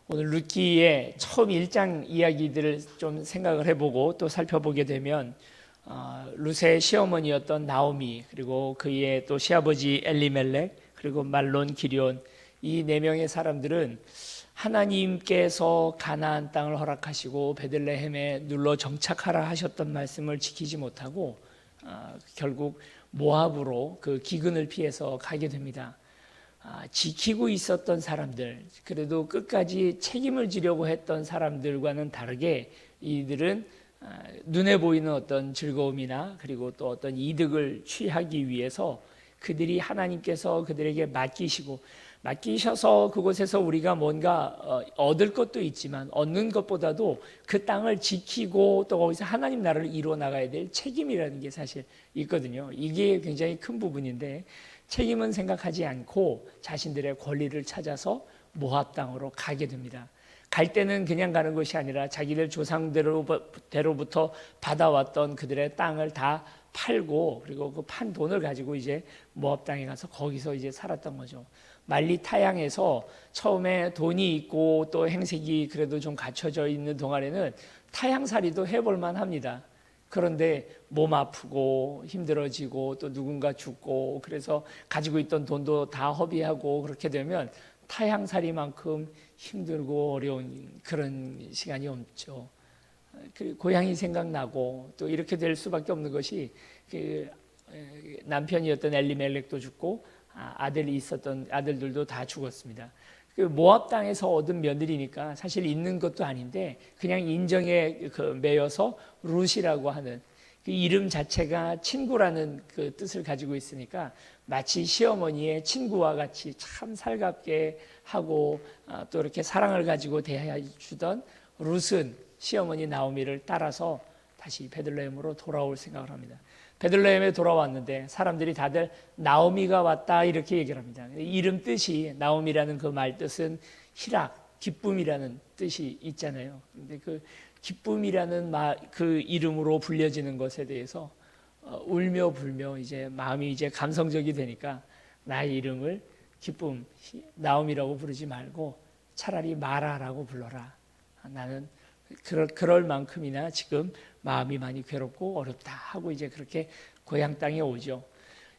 오늘 룻기의 처음 1장 이야기들을 좀 생각을 해보고 또 살펴보게 되면 룻의 시어머니였던 나오미, 그리고 그의 또 시아버지 엘리멜렉, 그리고 말론, 기럧, 이 네 명의 사람들은 하나님께서 가나안 땅을 허락하시고 베들레헴에 눌러 정착하라 하셨던 말씀을 지키지 못하고 결국 모압으로 그 기근을 피해서 가게 됩니다. 지키고 있었던 사람들, 그래도 끝까지 책임을 지려고 했던 사람들과는 다르게 이들은 눈에 보이는 어떤 즐거움이나 그리고 또 어떤 이득을 취하기 위해서 그들이 하나님께서 그들에게 맡기셔서 그곳에서 우리가 뭔가 얻을 것도 있지만 얻는 것보다도 그 땅을 지키고 또 거기서 하나님 나라를 이루어 나가야 될 책임이라는 게 사실 있거든요. 이게 굉장히 큰 부분인데 책임은 생각하지 않고 자신들의 권리를 찾아서 모압 땅으로 가게 됩니다. 갈 때는 그냥 가는 것이 아니라 자기들 조상대로부터 받아왔던 그들의 땅을 다 팔고, 그리고 그 판 돈을 가지고 이제 모압 땅에 가서 거기서 이제 살았던 거죠. 말리 타향에서 처음에 돈이 있고 또 행색이 그래도 좀 갖춰져 있는 동안에는 타향살이도 해볼만 합니다. 그런데 몸 아프고 힘들어지고 또 누군가 죽고 그래서 가지고 있던 돈도 다 허비하고 그렇게 되면 타향살이만큼 힘들고 어려운 그런 시간이 없죠. 고향이 생각나고 또 이렇게 될 수밖에 없는 것이 그 남편이었던 엘리멜렉도 죽고 아들이 있었던 아들들도 다 죽었습니다. 그 모압 땅에서 얻은 며느리니까 사실 있는 것도 아닌데 그냥 인정에 매여서 룻이라고 하는 그 이름 자체가 친구라는 그 뜻을 가지고 있으니까 마치 시어머니의 친구와 같이 참 살갑게 하고 또 이렇게 사랑을 가지고 대해주던 룻은 시어머니 나오미를 따라서 다시 베들레헴으로 돌아올 생각을 합니다. 베들레헴에 돌아왔는데 사람들이 다들 나오미가 왔다 이렇게 얘기를 합니다. 이름 뜻이, 나오미라는 그 말 뜻은 희락, 기쁨이라는 뜻이 있잖아요. 근데 그 기쁨이라는 그 이름으로 불려지는 것에 대해서 울며 불며 이제 마음이 이제 감성적이 되니까 나의 이름을 기쁨, 나오미라고 부르지 말고 차라리 마라라고 불러라. 나는 그럴 만큼이나 지금 마음이 많이 괴롭고 어렵다 하고 이제 그렇게 고향 땅에 오죠.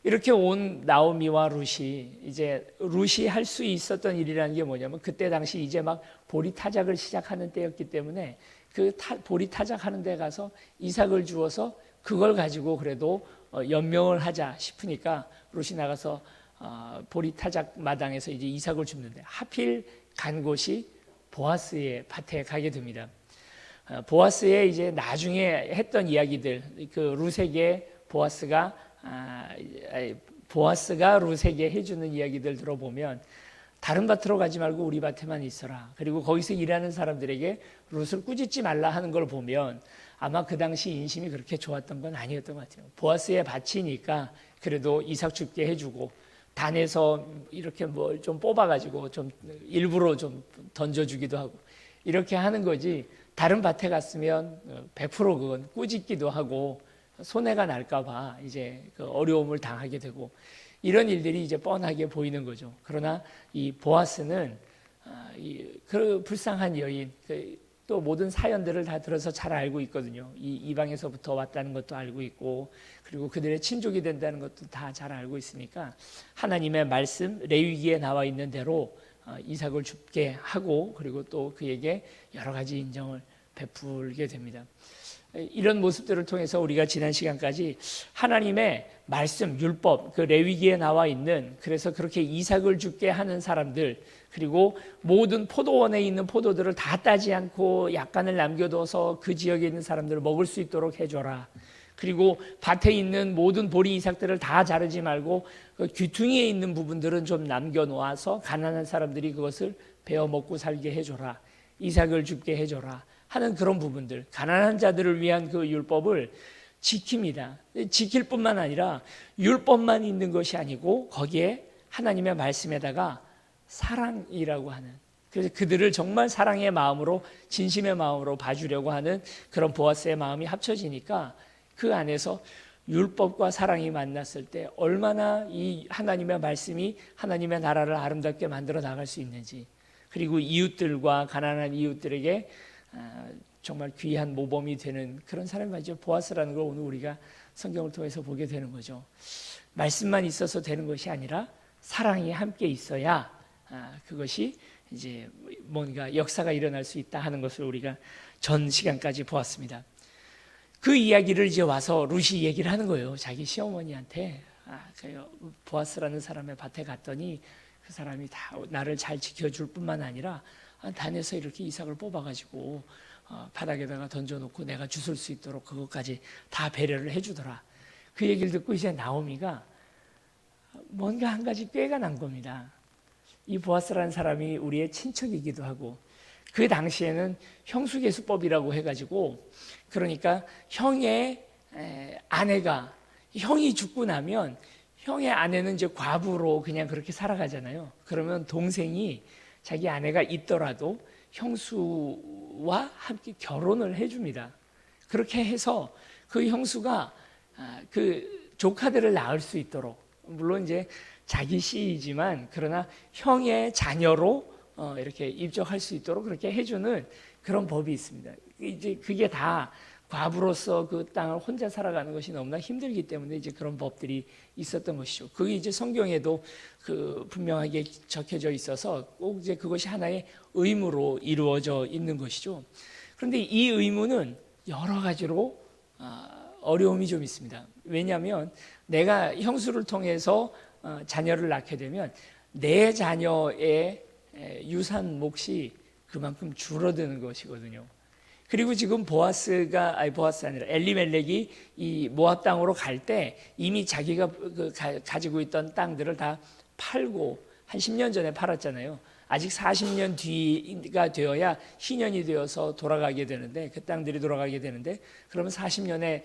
이렇게 온 나오미와 룻이 이제 룻이 할 수 있었던 일이라는 게 뭐냐면 그때 당시 이제 막 보리 타작을 시작하는 때였기 때문에 그 보리 타작하는 데 가서 이삭을 주어서 그걸 가지고 그래도 연명을 하자 싶으니까 룻이 나가서 보리 타작 마당에서 이제 이삭을 줍는데 하필 간 곳이 보아스의 밭에 가게 됩니다. 보아스의 이제 나중에 했던 이야기들, 그 룻에게 보아스가 룻에게 해주는 이야기들 들어보면 다른 밭으로 가지 말고 우리 밭에만 있어라. 그리고 거기서 일하는 사람들에게 룻을 꾸짖지 말라 하는 걸 보면 아마 그 당시 인심이 그렇게 좋았던 건 아니었던 것 같아요. 보아스의 밭이니까 그래도 이삭 줍게 해주고 단에서 이렇게 뭘 좀 뽑아가지고 좀 일부러 좀 던져주기도 하고 이렇게 하는 거지. 다른 밭에 갔으면 100% 그건 꾸짖기도 하고 손해가 날까봐 이제 그 어려움을 당하게 되고 이런 일들이 이제 뻔하게 보이는 거죠. 그러나 이 보아스는 그 불쌍한 여인, 또 모든 사연들을 다 들어서 잘 알고 있거든요. 이 이방에서부터 왔다는 것도 알고 있고 그리고 그들의 친족이 된다는 것도 다 잘 알고 있으니까 하나님의 말씀 레위기에 나와 있는 대로 이삭을 줍게 하고 그리고 또 그에게 여러 가지 인정을 베풀게 됩니다. 이런 모습들을 통해서 우리가 지난 시간까지 하나님의 말씀, 율법, 그 레위기에 나와 있는 그래서 그렇게 이삭을 줍게 하는 사람들 그리고 모든 포도원에 있는 포도들을 다 따지 않고 약간을 남겨둬서 그 지역에 있는 사람들을 먹을 수 있도록 해줘라. 그리고 밭에 있는 모든 보리 이삭들을 다 자르지 말고 그 귀퉁이에 있는 부분들은 좀 남겨놓아서 가난한 사람들이 그것을 베어 먹고 살게 해줘라. 이삭을 줍게 해줘라 하는 그런 부분들, 가난한 자들을 위한 그 율법을 지킵니다. 지킬 뿐만 아니라 율법만 있는 것이 아니고 거기에 하나님의 말씀에다가 사랑이라고 하는, 그래서 그들을 정말 사랑의 마음으로 진심의 마음으로 봐주려고 하는 그런 보아스의 마음이 합쳐지니까 그 안에서 율법과 사랑이 만났을 때 얼마나 이 하나님의 말씀이 하나님의 나라를 아름답게 만들어 나갈 수 있는지, 그리고 이웃들과 가난한 이웃들에게 정말 귀한 모범이 되는 그런 사람이 맞죠. 보아스라는 걸 오늘 우리가 성경을 통해서 보게 되는 거죠. 말씀만 있어서 되는 것이 아니라 사랑이 함께 있어야 그것이 이제 뭔가 역사가 일어날 수 있다 하는 것을 우리가 전 시간까지 보았습니다. 그 이야기를 이제 와서 룻이 얘기를 하는 거예요. 자기 시어머니한테 보아스라는 사람의 밭에 갔더니 그 사람이 다 나를 잘 지켜줄 뿐만 아니라 단에서 이렇게 이삭을 뽑아가지고 바닥에다가 던져놓고 내가 주술 수 있도록 그것까지 다 배려를 해주더라. 그 얘기를 듣고 이제 나오미가 뭔가 한 가지 꾀가 난 겁니다. 이 보아스라는 사람이 우리의 친척이기도 하고 그 당시에는 형수계수법이라고 해가지고 그러니까 형의 아내가 형이 죽고 나면 형의 아내는 이제 과부로 그냥 그렇게 살아가잖아요. 그러면 동생이 자기 아내가 있더라도 형수와 함께 결혼을 해줍니다. 그렇게 해서 그 형수가 그 조카들을 낳을 수 있도록 물론 이제 자기 씨이지만 그러나 형의 자녀로 이렇게 입적할 수 있도록 그렇게 해주는 그런 법이 있습니다. 이제 그게 다 과부로서 그 땅을 혼자 살아가는 것이 너무나 힘들기 때문에 이제 그런 법들이 있었던 것이죠. 그게 이제 성경에도 그 분명하게 적혀져 있어서 꼭 이제 그것이 하나의 의무로 이루어져 있는 것이죠. 그런데 이 의무는 여러 가지로 어려움이 좀 있습니다. 왜냐하면 내가 형수를 통해서 자녀를 낳게 되면 내 자녀의 유산 몫이 그만큼 줄어드는 것이거든요. 그리고 지금 보아스 아니라 엘리멜렉이 이 모압 땅으로 갈 때 이미 자기가 가지고 있던 땅들을 다 팔고 한 10년 전에 팔았잖아요. 아직 40년 뒤가 되어야 희년이 되어서 돌아가게 되는데 그 땅들이 돌아가게 되는데 그러면 40년에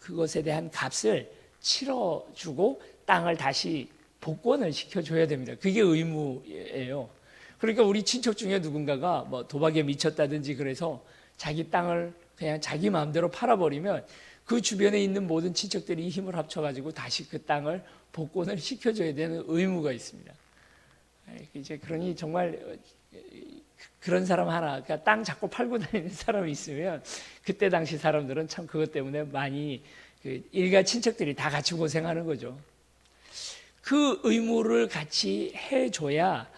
그것에 대한 값을 치러주고 땅을 다시 복권을 시켜줘야 됩니다. 그게 의무예요. 그러니까 우리 친척 중에 누군가가 뭐 도박에 미쳤다든지 그래서 자기 땅을 그냥 자기 마음대로 팔아버리면 그 주변에 있는 모든 친척들이 힘을 합쳐가지고 다시 그 땅을 복권을 시켜줘야 되는 의무가 있습니다. 이제 그러니 정말 그런 사람 하나, 그러니까 땅 자꾸 팔고 다니는 사람이 있으면 그때 당시 사람들은 참 그것 때문에 많이 일가 친척들이 다 같이 고생하는 거죠. 그 의무를 같이 해줘야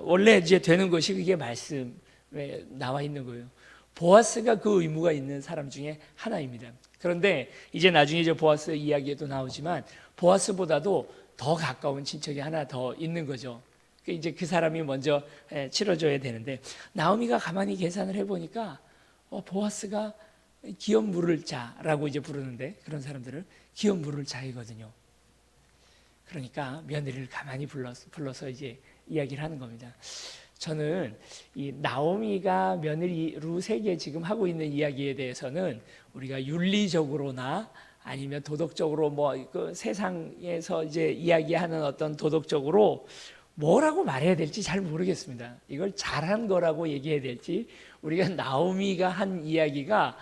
원래 이제 되는 것이 그게 말씀에 나와 있는 거예요. 보아스가 그 의무가 있는 사람 중에 하나입니다. 그런데 이제 나중에 이제 보아스 이야기에도 나오지만 보아스보다도 더 가까운 친척이 하나 더 있는 거죠. 이제 그 사람이 먼저 치러줘야 되는데 나오미가 가만히 계산을 해보니까 보아스가 기업 물을 자라고 이제 부르는데 그런 사람들을 기업 물을 자이거든요. 그러니까 며느리를 가만히 불러서 이제 이야기를 하는 겁니다. 저는 이 나오미가 며느리 룻에게 지금 하고 있는 이야기에 대해서는 우리가 윤리적으로나 아니면 도덕적으로 뭐 그 세상에서 이제 이야기하는 어떤 도덕적으로 뭐라고 말해야 될지 잘 모르겠습니다. 이걸 잘한 거라고 얘기해야 될지 우리가 나오미가 한 이야기가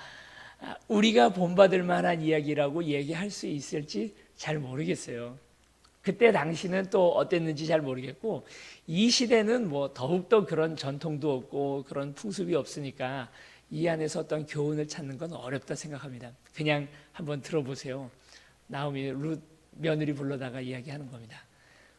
우리가 본받을 만한 이야기라고 얘기할 수 있을지 잘 모르겠어요. 그때 당시는 또 어땠는지 잘 모르겠고 이 시대는 뭐 더욱더 그런 전통도 없고 그런 풍습이 없으니까 이 안에서 어떤 교훈을 찾는 건 어렵다 생각합니다. 그냥 한번 들어보세요. 나오미 룻 며느리 불러다가 이야기하는 겁니다.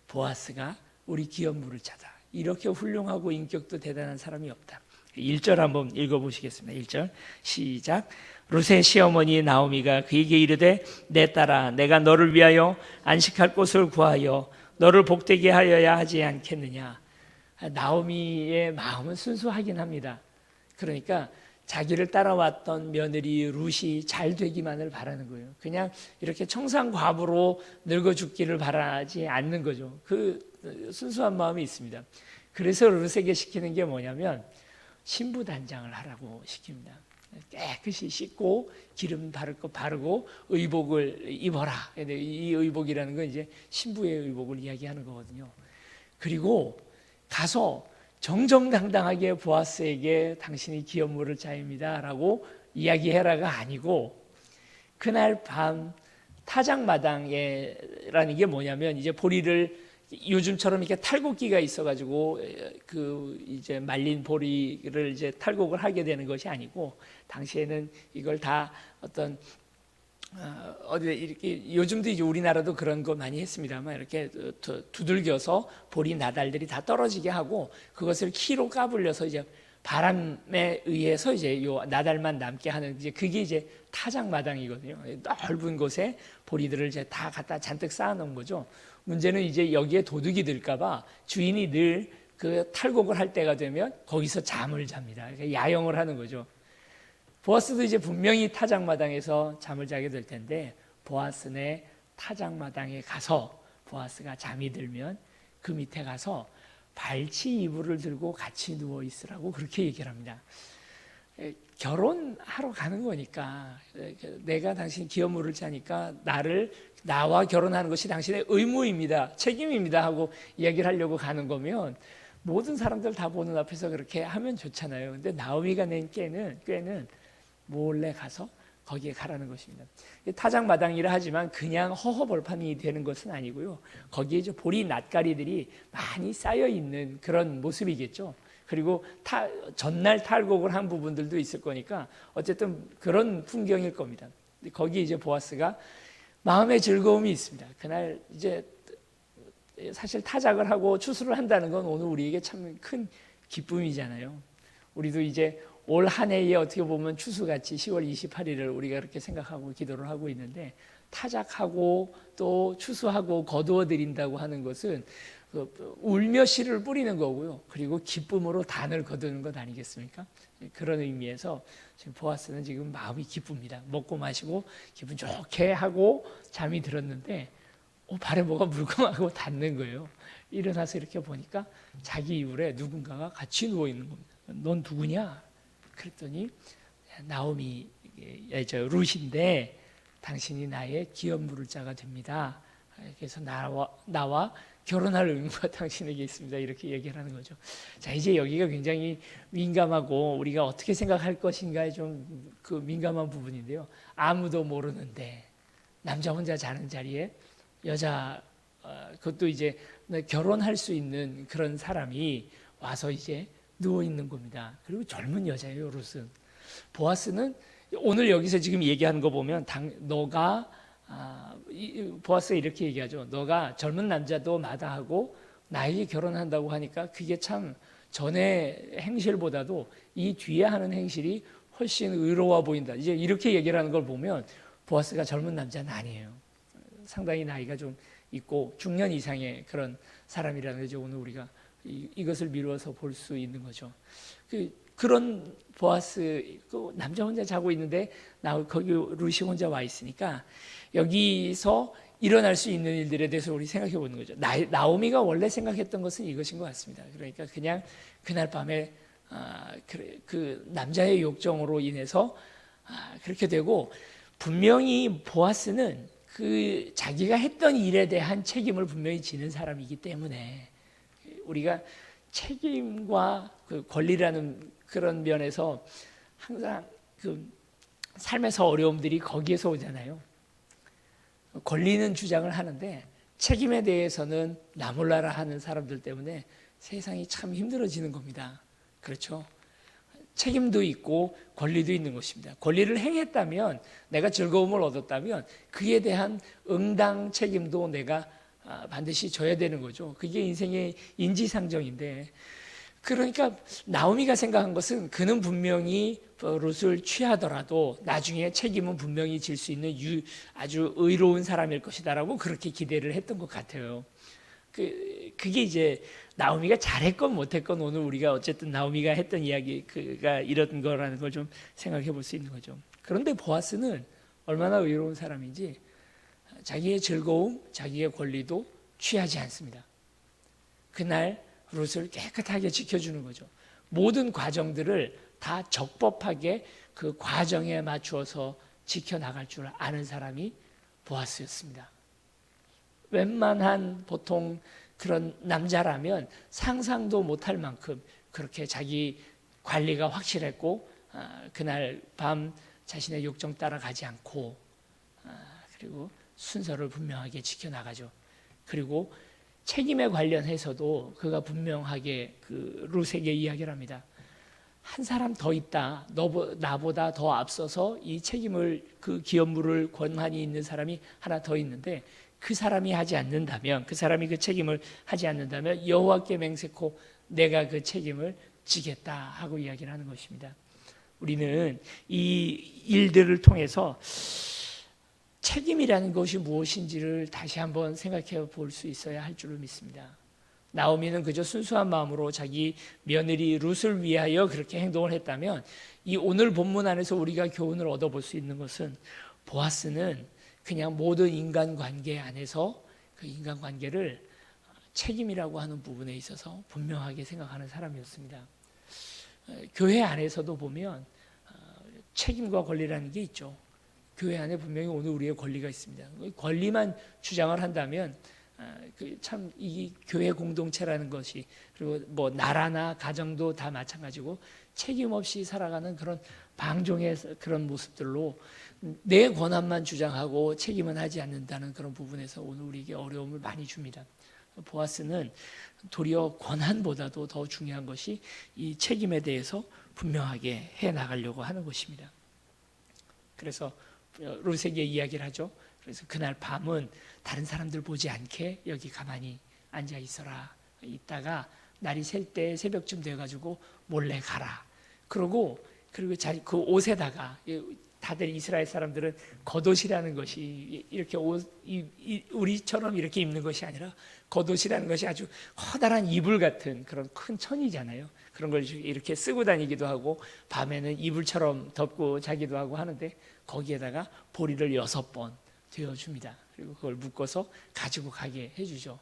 보아스가 우리 기업 물을 차다. 이렇게 훌륭하고 인격도 대단한 사람이 없다. 1절 한번 읽어보시겠습니다. 1절 시작. 룻의 시어머니 나오미가 그에게 이르되 내 딸아 내가 너를 위하여 안식할 곳을 구하여 너를 복되게 하여야 하지 않겠느냐. 나오미의 마음은 순수하긴 합니다. 그러니까 자기를 따라왔던 며느리 룻이 잘 되기만을 바라는 거예요. 그냥 이렇게 청산과부로 늙어 죽기를 바라지 않는 거죠. 그 순수한 마음이 있습니다. 그래서 룻에게 시키는 게 뭐냐면 신부단장을 하라고 시킵니다. 깨끗이 씻고 기름 바를 거 바르고 의복을 입어라. 이 의복이라는 건 이제 신부의 의복을 이야기하는 거거든요. 그리고 가서 정정당당하게 보아스에게 당신이 기업물을 자입니다라고 이야기해라가 아니고 그날 밤 타작마당에라는 게 뭐냐면 이제 보리를 요즘처럼 이렇게 탈곡기가 있어가지고 그 이제 말린 보리를 이제 탈곡을 하게 되는 것이 아니고, 당시에는 이걸 다 어떤 어디 이렇게, 요즘도 이제 우리나라도 그런 거 많이 했습니다만, 이렇게 두들겨서 보리 나달들이 다 떨어지게 하고 그것을 키로 까불려서 이제 바람에 의해서 이제 요 나달만 남게 하는, 이제 그게 이제 타작마당이거든요. 넓은 곳에 보리들을 이제 다 갖다 잔뜩 쌓아놓은 거죠. 문제는 이제 여기에 도둑이 들까봐 주인이 늘 그 탈곡을 할 때가 되면 거기서 잠을 잡니다. 야영을 하는 거죠. 보아스도 이제 분명히 타작마당에서 잠을 자게 될 텐데, 보아스네 타작마당에 가서 보아스가 잠이 들면 그 밑에 가서 발치 이불을 들고 같이 누워 있으라고 그렇게 얘기를 합니다. 결혼하러 가는 거니까, 내가 당신 기업물을 짜니까 나와 결혼하는 것이 당신의 의무입니다, 책임입니다 하고 이야기를 하려고 가는 거면 모든 사람들 다 보는 앞에서 그렇게 하면 좋잖아요. 근데 나오미가 낸 꾀는 몰래 가서 거기에 가라는 것입니다. 타작마당이라 하지만 그냥 허허벌판이 되는 것은 아니고요. 거기에 이제 보리 낫가리들이 많이 쌓여 있는 그런 모습이겠죠. 그리고 전날 탈곡을 한 부분들도 있을 거니까 어쨌든 그런 풍경일 겁니다. 거기에 이제 보아스가 마음의 즐거움이 있습니다. 그날 이제 사실 타작을 하고 추수를 한다는 건 오늘 우리에게 참 큰 기쁨이잖아요. 우리도 이제 올 한 해에 어떻게 보면 추수같이 10월 28일을 우리가 그렇게 생각하고 기도를 하고 있는데, 타작하고 또 추수하고 거두어 드린다고 하는 것은 울며 씨를 뿌리는 거고요. 그리고 기쁨으로 단을 거두는 것 아니겠습니까? 그런 의미에서 지금 보아스는 지금 마음이 기쁩니다. 먹고 마시고 기분 좋게 하고 잠이 들었는데 발에 뭐가 물컹하고 닿는 거예요. 일어나서 이렇게 보니까 자기 이불에 누군가가 같이 누워 있는 겁니다. 넌 누구냐? 그랬더니 나오미, 룻인데 당신이 나의 기업 물자가 됩니다. 그래서 나와 결혼할 의무가 당신에게 있습니다. 이렇게 얘기를 하는 거죠. 자, 이제 여기가 굉장히 민감하고 우리가 어떻게 생각할 것인가에 좀 그 민감한 부분인데요. 아무도 모르는데 남자 혼자 자는 자리에 여자, 그것도 이제 결혼할 수 있는 그런 사람이 와서 이제 누워 있는 겁니다. 그리고 젊은 여자예요, 룻은. 보아스는 오늘 여기서 지금 얘기하는 거 보면 보아스가 이렇게 얘기하죠. 너가 젊은 남자도 마다하고 나에게 결혼한다고 하니까 그게 참 전의 행실보다도 이 뒤에 하는 행실이 훨씬 의로워 보인다. 이제 이렇게 얘기를 하는 걸 보면 보아스가 젊은 남자는 아니에요. 상당히 나이가 좀 있고 중년 이상의 그런 사람이라는 거죠. 오늘 우리가 이것을 미루어서 볼 수 있는 거죠. 그런 보아스, 남자 혼자 자고 있는데 거기 룻이 혼자 와 있으니까 여기서 일어날 수 있는 일들에 대해서 우리 생각해 보는 거죠. 나오미가 원래 생각했던 것은 이것인 것 같습니다. 그러니까 그냥 그날 밤에 그 남자의 욕정으로 인해서 그렇게 되고, 분명히 보아스는 그 자기가 했던 일에 대한 책임을 분명히 지는 사람이기 때문에, 우리가 책임과 그 권리라는 그런 면에서 항상 그 삶에서 어려움들이 거기에서 오잖아요. 권리는 주장을 하는데 책임에 대해서는 나 몰라라 하는 사람들 때문에 세상이 참 힘들어지는 겁니다. 그렇죠? 책임도 있고 권리도 있는 것입니다. 권리를 행했다면, 내가 즐거움을 얻었다면 그에 대한 응당 책임도 내가 반드시 져야 되는 거죠. 그게 인생의 인지상정인데, 그러니까 나오미가 생각한 것은 그는 분명히 룻을 취하더라도 나중에 책임은 분명히 질 수 있는 아주 의로운 사람일 것이다라고 그렇게 기대를 했던 것 같아요. 그게 이제 나오미가 잘했건 못했건 오늘 우리가 어쨌든 나오미가 했던 이야기가 이런 거라는 걸 좀 생각해 볼 수 있는 거죠. 그런데 보아스는 얼마나 의로운 사람인지 자기의 즐거움, 자기의 권리도 취하지 않습니다. 그날 룻을 깨끗하게 지켜주는 거죠. 모든 과정들을 다 적법하게 그 과정에 맞추어서 지켜나갈 줄 아는 사람이 보아스였습니다. 웬만한 보통 그런 남자라면 상상도 못할 만큼 그렇게 자기 관리가 확실했고, 그날 밤 자신의 욕정 따라가지 않고, 그리고 순서를 분명하게 지켜나가죠. 그리고 책임에 관련해서도 그가 분명하게 그 룻에게 이야기를 합니다. 한 사람 더 있다. 나보다 더 앞서서 이 책임을, 그 기업 물을 권한이 있는 사람이 하나 더 있는데, 그 사람이 하지 않는다면, 그 사람이 그 책임을 하지 않는다면 여호와께 맹세코 내가 그 책임을 지겠다 하고 이야기를 하는 것입니다. 우리는 이 일들을 통해서 책임이라는 것이 무엇인지를 다시 한번 생각해 볼 수 있어야 할 줄을 믿습니다. 나오미는 그저 순수한 마음으로 자기 며느리 룻을 위하여 그렇게 행동을 했다면, 이 오늘 본문 안에서 우리가 교훈을 얻어볼 수 있는 것은, 보아스는 그냥 모든 인간관계 안에서 그 인간관계를 책임이라고 하는 부분에 있어서 분명하게 생각하는 사람이었습니다. 교회 안에서도 보면 책임과 권리라는 게 있죠. 교회 안에 분명히 오늘 우리의 권리가 있습니다. 권리만 주장을 한다면 참 이 교회 공동체라는 것이, 그리고 뭐 나라나 가정도 다 마찬가지고 책임 없이 살아가는 그런 방종의 그런 모습들로 내 권한만 주장하고 책임은 하지 않는다는 그런 부분에서 오늘 우리에게 어려움을 많이 줍니다. 보아스는 도리어 권한보다도 더 중요한 것이 이 책임에 대해서 분명하게 해 나가려고 하는 것입니다. 그래서 룻에게 이야기를 하죠. 그래서 그날 밤은 다른 사람들 보지 않게 여기 가만히 앉아 있어라. 있다가 날이 셀 때 새벽쯤 돼가지고 몰래 가라. 그리고 그 옷에다가, 다들 이스라엘 사람들은 겉옷이라는 것이 이렇게 우리처럼 이렇게 입는 것이 아니라, 겉옷이라는 것이 아주 커다란 이불 같은 그런 큰 천이잖아요. 그런 걸 이렇게 쓰고 다니기도 하고 밤에는 이불처럼 덮고 자기도 하고 하는데, 거기에다가 보리를 6번 되어줍니다. 그리고 그걸 묶어서 가지고 가게 해주죠.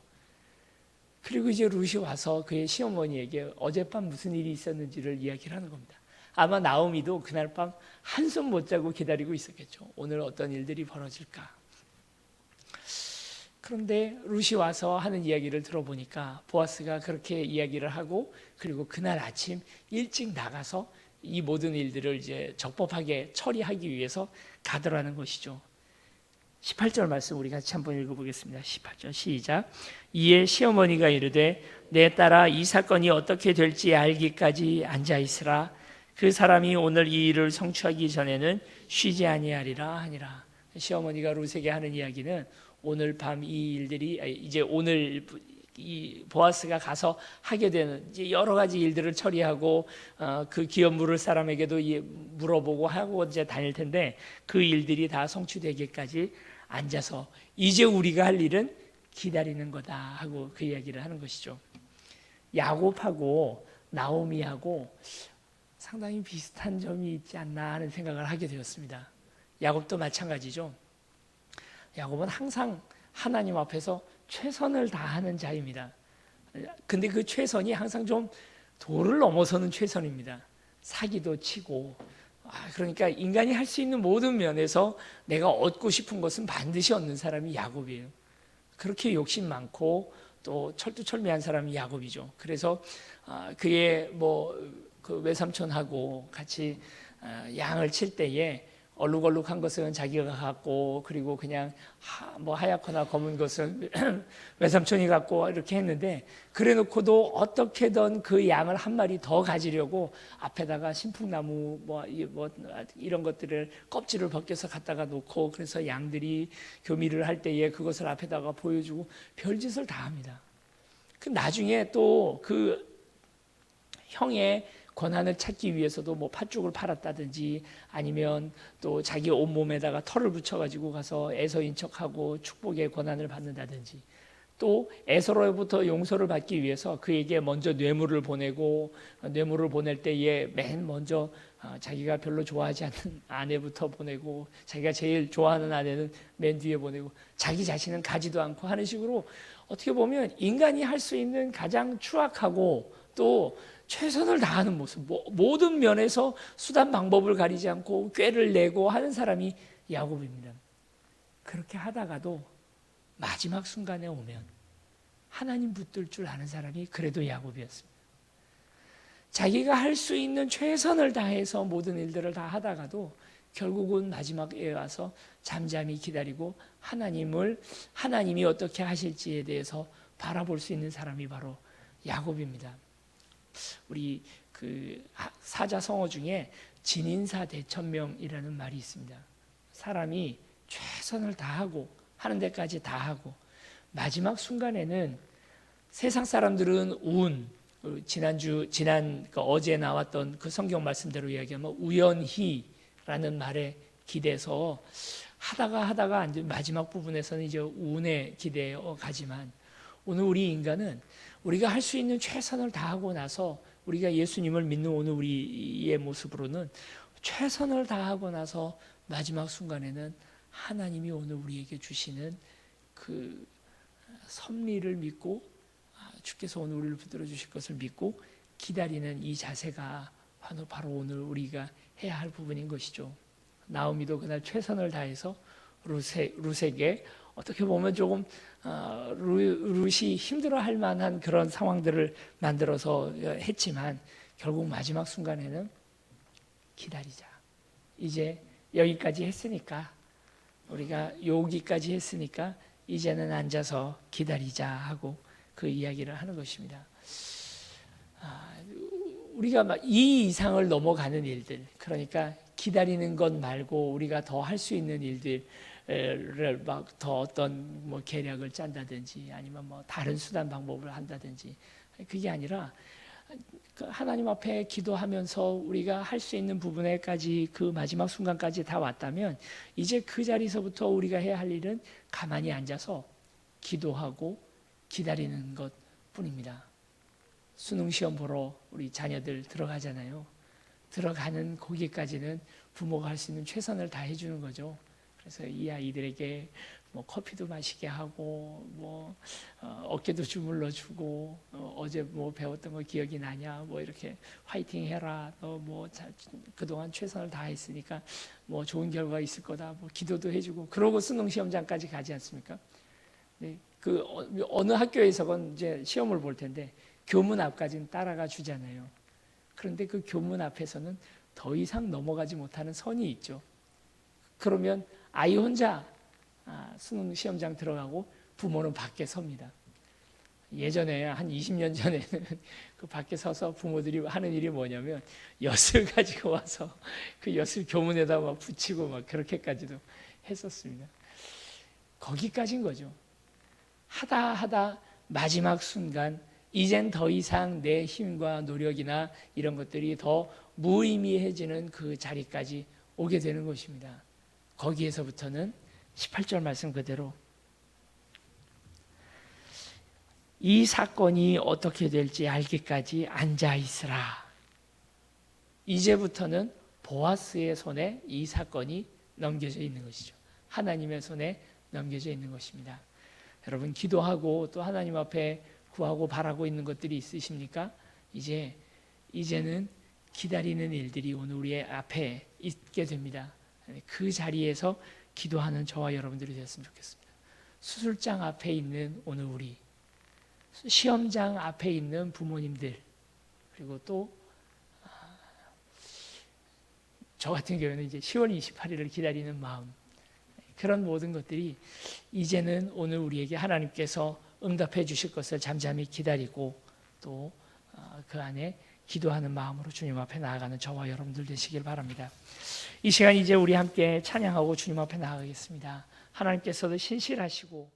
그리고 이제 룻이 와서 그의 시어머니에게 어젯밤 무슨 일이 있었는지를 이야기를 하는 겁니다. 아마 나오미도 그날 밤 한숨 못 자고 기다리고 있었겠죠. 오늘 어떤 일들이 벌어질까. 그런데 룻이 와서 하는 이야기를 들어보니까 보아스가 그렇게 이야기를 하고, 그리고 그날 아침 일찍 나가서 이 모든 일들을 이제 적법하게 처리하기 위해서 가더라는 것이죠. 18절 말씀 우리 같이 한번 읽어보겠습니다. 18절 시작. 이에 시어머니가 이르되 내 딸아 이 사건이 어떻게 될지 알기까지 앉아있으라. 그 사람이 오늘 이 일을 성취하기 전에는 쉬지 아니하리라 하니라. 시어머니가 룻에게 하는 이야기는, 오늘 밤 이 일들이, 이제 오늘 이 보아스가 가서 하게 되는 이제 여러 가지 일들을 처리하고 그 기업 물을 사람에게도 물어보고 하고 이제 다닐 텐데, 그 일들이 다 성취되기까지 앉아서 이제 우리가 할 일은 기다리는 거다 하고 그 이야기를 하는 것이죠. 야곱하고 나오미하고 상당히 비슷한 점이 있지 않나 하는 생각을 하게 되었습니다. 야곱도 마찬가지죠. 야곱은 항상 하나님 앞에서 최선을 다하는 자입니다. 근데 그 최선이 항상 좀 도를 넘어서는 최선입니다. 사기도 치고, 그러니까 인간이 할 수 있는 모든 면에서 내가 얻고 싶은 것은 반드시 얻는 사람이 야곱이에요. 그렇게 욕심 많고 또 철두철미한 사람이 야곱이죠. 그래서 그의 그 외삼촌하고 같이 양을 칠 때에 얼룩얼룩한 것은 자기가 갖고, 그리고 그냥 하얗거나 검은 것은 외삼촌이 갖고 이렇게 했는데, 그래 놓고도 어떻게든 그 양을 한 마리 더 가지려고 앞에다가 신풍나무 이런 것들을 껍질을 벗겨서 갖다가 놓고, 그래서 양들이 교미를 할 때에 그것을 앞에다가 보여주고 별짓을 다 합니다. 그 나중에 또 그 형의 권한을 찾기 위해서도 팥죽을 팔았다든지, 아니면 또 자기 온몸에다가 털을 붙여가지고 가서 에서인 척하고 축복의 권한을 받는다든지, 또 에서로부터 용서를 받기 위해서 그에게 먼저 뇌물을 보내고, 뇌물을 보낼 때에 맨 먼저 자기가 별로 좋아하지 않는 아내부터 보내고, 자기가 제일 좋아하는 아내는 맨 뒤에 보내고, 자기 자신은 가지도 않고 하는 식으로, 어떻게 보면 인간이 할 수 있는 가장 추악하고 또 최선을 다하는 모습, 모든 면에서 수단 방법을 가리지 않고 꾀를 내고 하는 사람이 야곱입니다. 그렇게 하다가도 마지막 순간에 오면 하나님 붙들 줄 아는 사람이 그래도 야곱이었습니다. 자기가 할 수 있는 최선을 다해서 모든 일들을 다 하다가도 결국은 마지막에 와서 잠잠히 기다리고 하나님이 어떻게 하실지에 대해서 바라볼 수 있는 사람이 바로 야곱입니다. 우리 그 사자성어 중에 진인사 대천명이라는 말이 있습니다. 사람이 최선을 다하고 하는 데까지 다하고 마지막 순간에는 세상 사람들은 어제 나왔던 그 성경 말씀대로 이야기하면 우연히라는 말에 기대서 하다가 이제 마지막 부분에서는 이제 운에 기대어 가지만, 오늘 우리 인간은 우리가 할 수 있는 최선을 다하고 나서, 우리가 예수님을 믿는 오늘 우리의 모습으로는 최선을 다하고 나서 마지막 순간에는 하나님이 오늘 우리에게 주시는 그 섭리를 믿고, 주께서 오늘 우리를 붙들어 주실 것을 믿고 기다리는 이 자세가 바로 오늘 우리가 해야 할 부분인 것이죠. 나오미도 그날 최선을 다해서 룻에게 어떻게 보면 조금 룻이 힘들어할 만한 그런 상황들을 만들어서 했지만, 결국 마지막 순간에는 기다리자. 이제 여기까지 했으니까, 우리가 여기까지 했으니까 이제는 앉아서 기다리자 하고 그 이야기를 하는 것입니다. 우리가 막 이 이상을 넘어가는 일들, 그러니까 기다리는 것 말고 우리가 더 할 수 있는 일들을 막 더 어떤 뭐 계략을 짠다든지 아니면 뭐 다른 수단 방법을 한다든지, 그게 아니라 하나님 앞에 기도하면서 우리가 할 수 있는 부분에까지, 그 마지막 순간까지 다 왔다면 이제 그 자리에서부터 우리가 해야 할 일은 가만히 앉아서 기도하고 기다리는 것 뿐입니다. 수능 시험 보러 우리 자녀들 들어가잖아요. 들어가는 거기까지는 부모가 할 수 있는 최선을 다해 주는 거죠. 그래서 이 아이들에게 뭐 커피도 마시게 하고, 뭐 어깨도 주물러 주고, 어제 뭐 배웠던 거 기억이 나냐, 뭐 이렇게 화이팅 해라, 너 뭐 그동안 최선을 다했으니까 뭐 좋은 결과 있을 거다, 뭐 기도도 해주고, 그러고 수능 시험장까지 가지 않습니까? 네, 그 어느 학교에서건 이제 시험을 볼 텐데 교문 앞까지는 따라가 주잖아요. 그런데 그 교문 앞에서는 더 이상 넘어가지 못하는 선이 있죠. 그러면 아이 혼자 수능 시험장 들어가고 부모는 밖에 섭니다. 예전에 한 20년 전에는 그 밖에 서서 부모들이 하는 일이 뭐냐면 엿을 가지고 와서 그 엿을 교문에다 막 붙이고 막 그렇게까지도 했었습니다. 거기까지인 거죠. 하다 마지막 순간 이젠 더 이상 내 힘과 노력이나 이런 것들이 더 무의미해지는 그 자리까지 오게 되는 것입니다. 거기에서부터는 18절 말씀 그대로 이 사건이 어떻게 될지 알기까지 앉아 있으라. 이제부터는 보아스의 손에 이 사건이 넘겨져 있는 것이죠. 하나님의 손에 넘겨져 있는 것입니다. 여러분, 기도하고 또 하나님 앞에 구하고 바라고 있는 것들이 있으십니까? 이제는 기다리는 일들이 오늘 우리의 앞에 있게 됩니다. 그 자리에서 기도하는 저와 여러분들이 되었으면 좋겠습니다. 수술장 앞에 있는 오늘 우리, 시험장 앞에 있는 부모님들, 그리고 또 저 같은 경우는 이제 10월 28일을 기다리는 마음, 그런 모든 것들이 이제는 오늘 우리에게 하나님께서 응답해 주실 것을 잠잠히 기다리고 또 그 안에 기도하는 마음으로 주님 앞에 나아가는 저와 여러분들 되시길 바랍니다. 이 시간 이제 우리 함께 찬양하고 주님 앞에 나아가겠습니다. 하나님께서도 신실하시고